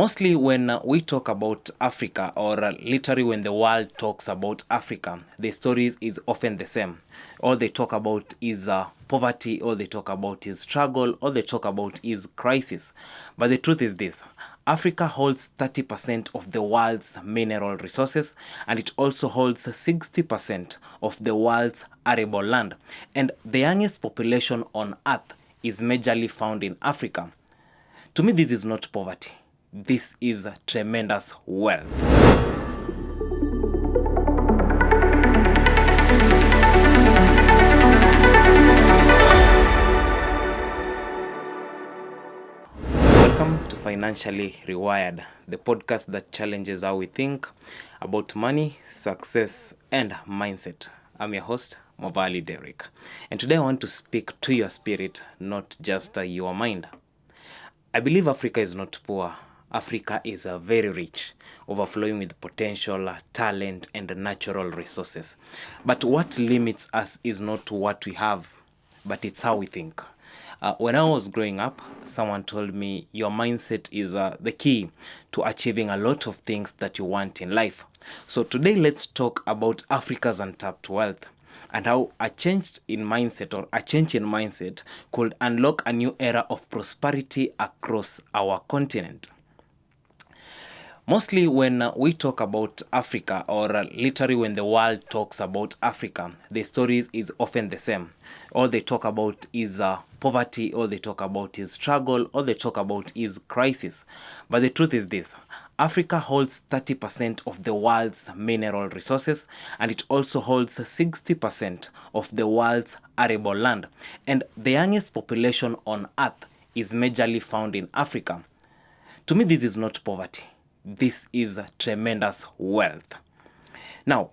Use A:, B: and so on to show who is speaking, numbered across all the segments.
A: Mostly when we talk about Africa, or literally when the world talks about Africa, the stories is often the same. All they talk about is poverty, all they talk about is struggle, all they talk about is crisis. But the truth is this: Africa holds 30% of the world's mineral resources, and it also holds 60% of the world's arable land. And the youngest population on earth is majorly found in Africa. To me, this is not poverty. This is tremendous wealth. Welcome to Financially Rewired, the podcast that challenges how we think about money, success, and mindset. I'm your host, Mwavali Derrick. And today I want to speak to your spirit, not just your mind. I believe Africa is not poor. Africa is very rich, overflowing with potential, talent, and natural resources. But what limits us is not what we have, but it's how we think. When I was growing up, someone told me your mindset is the key to achieving a lot of things that you want in life. So today let's talk about Africa's untapped wealth and how a change in mindset could unlock a new era of prosperity across our continent. Mostly when we talk about Africa, or literally when the world talks about Africa, the stories is often the same. All they talk about is poverty, all they talk about is struggle, all they talk about is crisis. But the truth is this: Africa holds 30% of the world's mineral resources, and it also holds 60% of the world's arable land. And the youngest population on earth is majorly found in Africa. To me, this is not poverty. This is tremendous wealth. Now,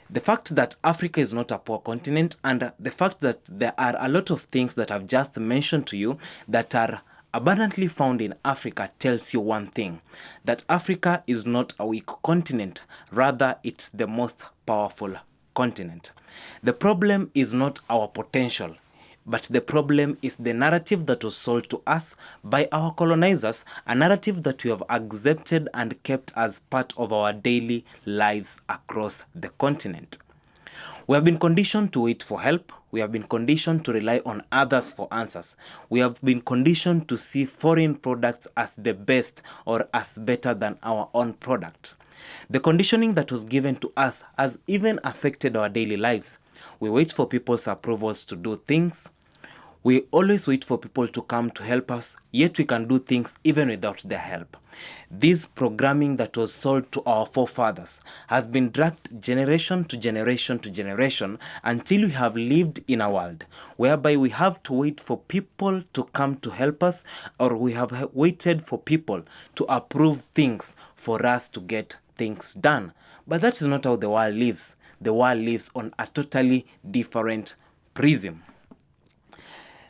A: the fact that Africa is not a poor continent, and the fact that there are a lot of things that I've just mentioned to you that are abundantly found in Africa tells you one thing: that Africa is not a weak continent, rather it's the most powerful continent. The problem is not our potential, but the problem is the narrative that was sold to us by our colonizers, a narrative that we have accepted and kept as part of our daily lives across the continent. We have been conditioned to wait for help. We have been conditioned to rely on others for answers. We have been conditioned to see foreign products as the best or as better than our own product. The conditioning that was given to us has even affected our daily lives. We wait for people's approvals to do things. We always wait for people to come to help us, yet we can do things even without their help. This programming that was sold to our forefathers has been dragged generation to generation to generation until we have lived in a world whereby we have to wait for people to come to help us, or we have waited for people to approve things for us to get things done. But that is not how the world lives. The world lives on a totally different prism.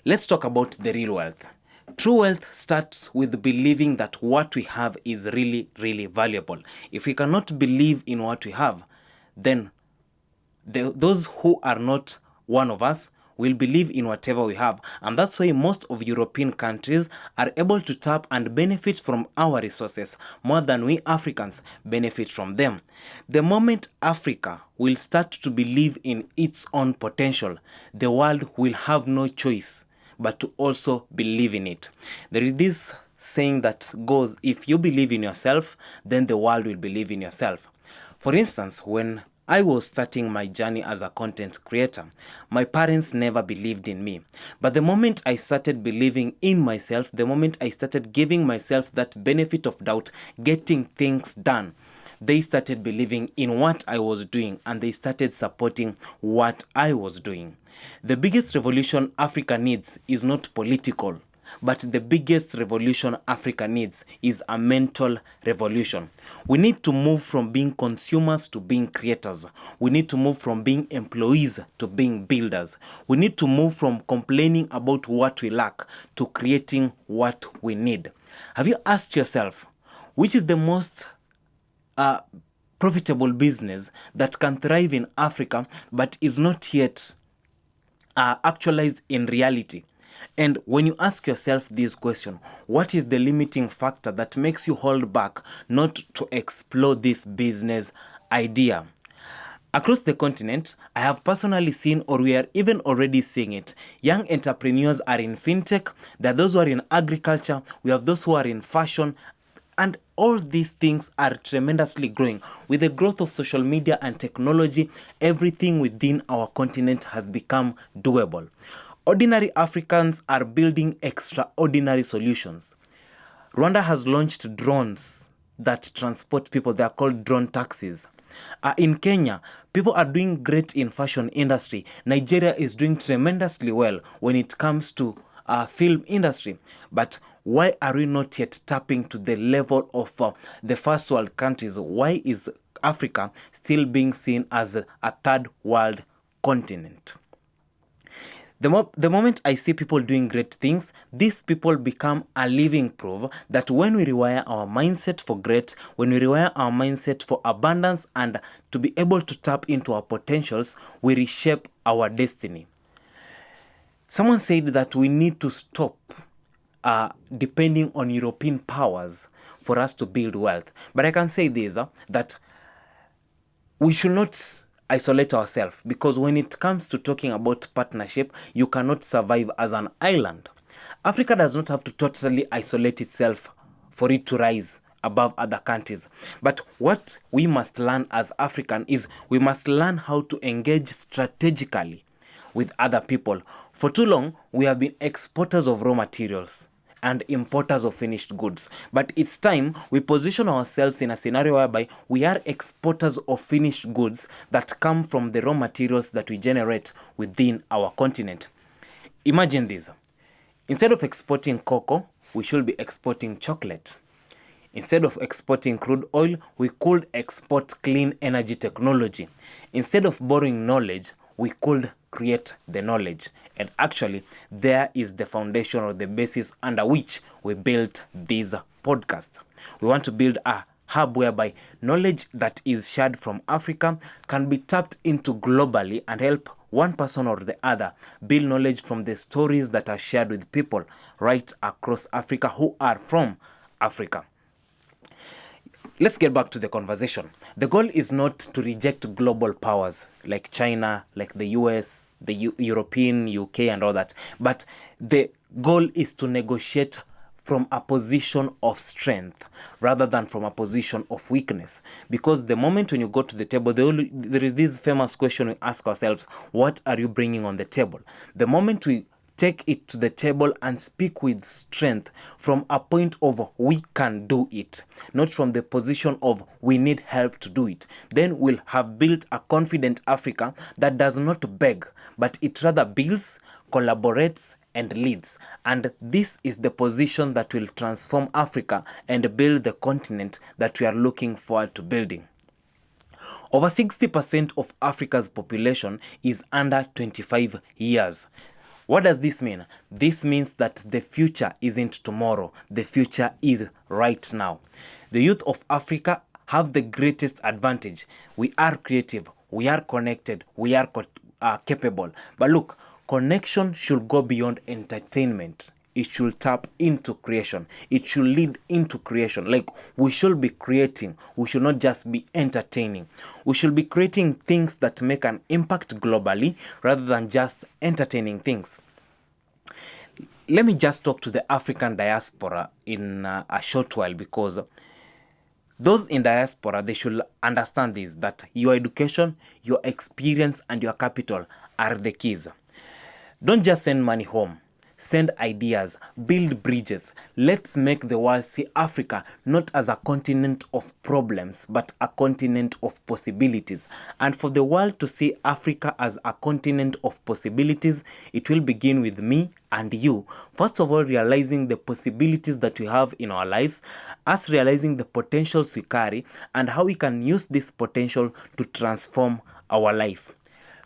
A: Let's talk about the real wealth. True wealth starts with believing that what we have is really, really valuable. If we cannot believe in what we have, then those who are not one of us will believe in whatever we have. And that's why most of European countries are able to tap and benefit from our resources more than we Africans benefit from them. The moment Africa will start to believe in its own potential, the world will have no choice but to also believe in it. There is this saying that goes, if you believe in yourself, then the world will believe in yourself. For instance, when I was starting my journey as a content creator, my parents never believed in me. But the moment I started believing in myself, the moment I started giving myself that benefit of doubt, getting things done, they started believing in what I was doing, and they started supporting what I was doing. The biggest revolution Africa needs is not political, but the biggest revolution Africa needs is a mental revolution. We need to move from being consumers to being creators. We need to move from being employees to being builders. We need to move from complaining about what we lack to creating what we need. Have you asked yourself, which is the most profitable business that can thrive in Africa but is not yet actualized in reality? And when you ask yourself this question, what is the limiting factor that makes you hold back not to explore this business idea? Across the continent, I have personally seen, or we are even already seeing it, young entrepreneurs are in fintech, there are those who are in agriculture, we have those who are in fashion, and all these things are tremendously growing. With the growth of social media and technology, everything within our continent has become doable. Ordinary Africans are building extraordinary solutions. Rwanda has launched drones that transport people. They are called drone taxis. In Kenya, people are doing great in fashion industry. Nigeria is doing tremendously well when it comes to film industry. But why are we not yet tapping to the level of the first world countries? Why is Africa still being seen as a third world continent? The moment I see people doing great things, these people become a living proof that when we rewire our mindset for great, when we rewire our mindset for abundance and to be able to tap into our potentials, we reshape our destiny. Someone said that we need to stop depending on European powers for us to build wealth. But I can say this, that we should not isolate ourselves, because when it comes to talking about partnership, you cannot survive as an island. Africa does not have to totally isolate itself for it to rise above other countries. But what we must learn as African is we must learn how to engage strategically with other people. For too long, we have been exporters of raw materials and importers of finished goods. But it's time we position ourselves in a scenario whereby we are exporters of finished goods that come from the raw materials that we generate within our continent. Imagine this. Instead of exporting cocoa, we should be exporting chocolate. Instead of exporting crude oil, we could export clean energy technology. Instead of borrowing knowledge, we could create the knowledge. And actually, there is the foundation or the basis under which we built this podcast. We want to build a hub whereby knowledge that is shared from Africa can be tapped into globally and help one person or the other build knowledge from the stories that are shared with people right across Africa who are from Africa. Let's get back to the conversation. The goal is not to reject global powers like China, like the US, the European, UK, and all that. But the goal is to negotiate from a position of strength rather than from a position of weakness. Because the moment when you go to the table, there is this famous question we ask ourselves, what are you bringing on the table? The moment we take it to the table and speak with strength from a point of we can do it, not from the position of we need help to do it, then we'll have built a confident Africa that does not beg, but it rather builds, collaborates, and leads. And this is the position that will transform Africa and build the continent that we are looking forward to building. Over 60% of Africa's population is under 25 years. What does this mean? This means that the future isn't tomorrow. The future is right now. The youth of Africa have the greatest advantage. We are creative. We are connected. We are capable. But look, connection should go beyond entertainment. It should tap into creation. It should lead into creation. Like, we should be creating. We should not just be entertaining. We should be creating things that make an impact globally rather than just entertaining things. Let me just talk to the African diaspora in a short while, because those in diaspora, they should understand this, that your education, your experience, and your capital are the keys. Don't just send money home. Send ideas, build bridges. Let's make the world see Africa not as a continent of problems, but a continent of possibilities. And for the world to see Africa as a continent of possibilities, it will begin with me and you. First of all, realizing the possibilities that we have in our lives, us realizing the potentials we carry, and how we can use this potential to transform our life.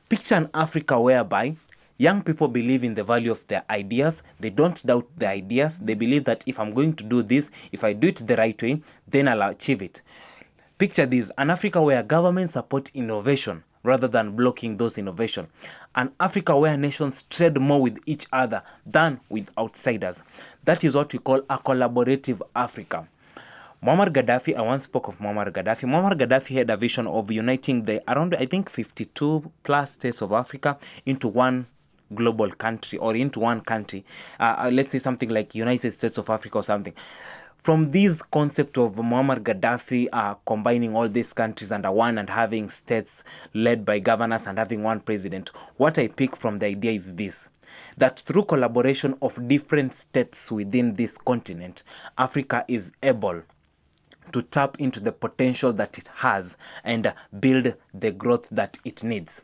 A: Picture an Africa whereby young people believe in the value of their ideas. They don't doubt their ideas. They believe that if I'm going to do this, if I do it the right way, then I'll achieve it. Picture this, an Africa where government support innovation rather than blocking those innovations. An Africa where nations trade more with each other than with outsiders. That is what we call a collaborative Africa. Muammar Gaddafi, I once spoke of Muammar Gaddafi. Muammar Gaddafi had a vision of uniting the around, I think, 52 plus states of Africa into one global country, or into one country. Let's say something like United States of Africa or something. From this concept of Muammar Gaddafi combining all these countries under one and having states led by governors and having one president, what I pick from the idea is this: that through collaboration of different states within this continent, Africa is able to tap into the potential that it has and build the growth that it needs.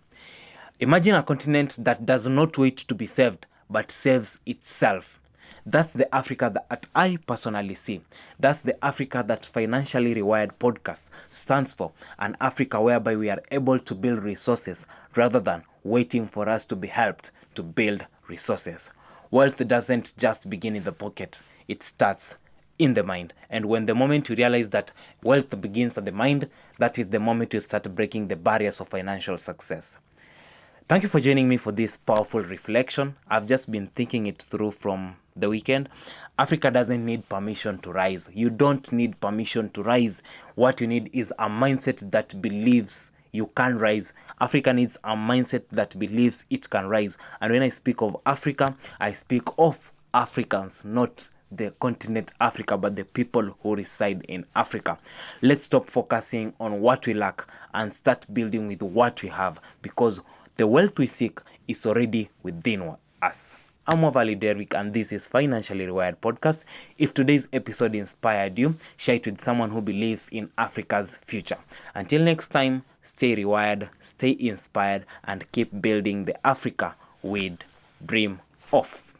A: Imagine a continent that does not wait to be saved, but saves itself. That's the Africa that I personally see. That's the Africa that Financially Rewired podcast stands for. An Africa whereby we are able to build resources rather than waiting for us to be helped to build resources. Wealth doesn't just begin in the pocket. It starts in the mind. And when the moment you realize that wealth begins at the mind, that is the moment you start breaking the barriers of financial success. Thank you for joining me for this powerful reflection. I've just been thinking it through from the weekend. Africa doesn't need permission to rise. You don't need permission to rise. What you need is a mindset that believes you can rise. Africa needs a mindset that believes it can rise. And when I speak of Africa, I speak of Africans, not the continent Africa, but the people who reside in Africa. Let's stop focusing on what we lack and start building with what we have, because the wealth we seek is already within us. I'm Mwavali Derrick, and this is Financially Rewired podcast. If today's episode inspired you, share it with someone who believes in Africa's future. Until next time, stay rewired, stay inspired, and keep building the Africa we'd dream of.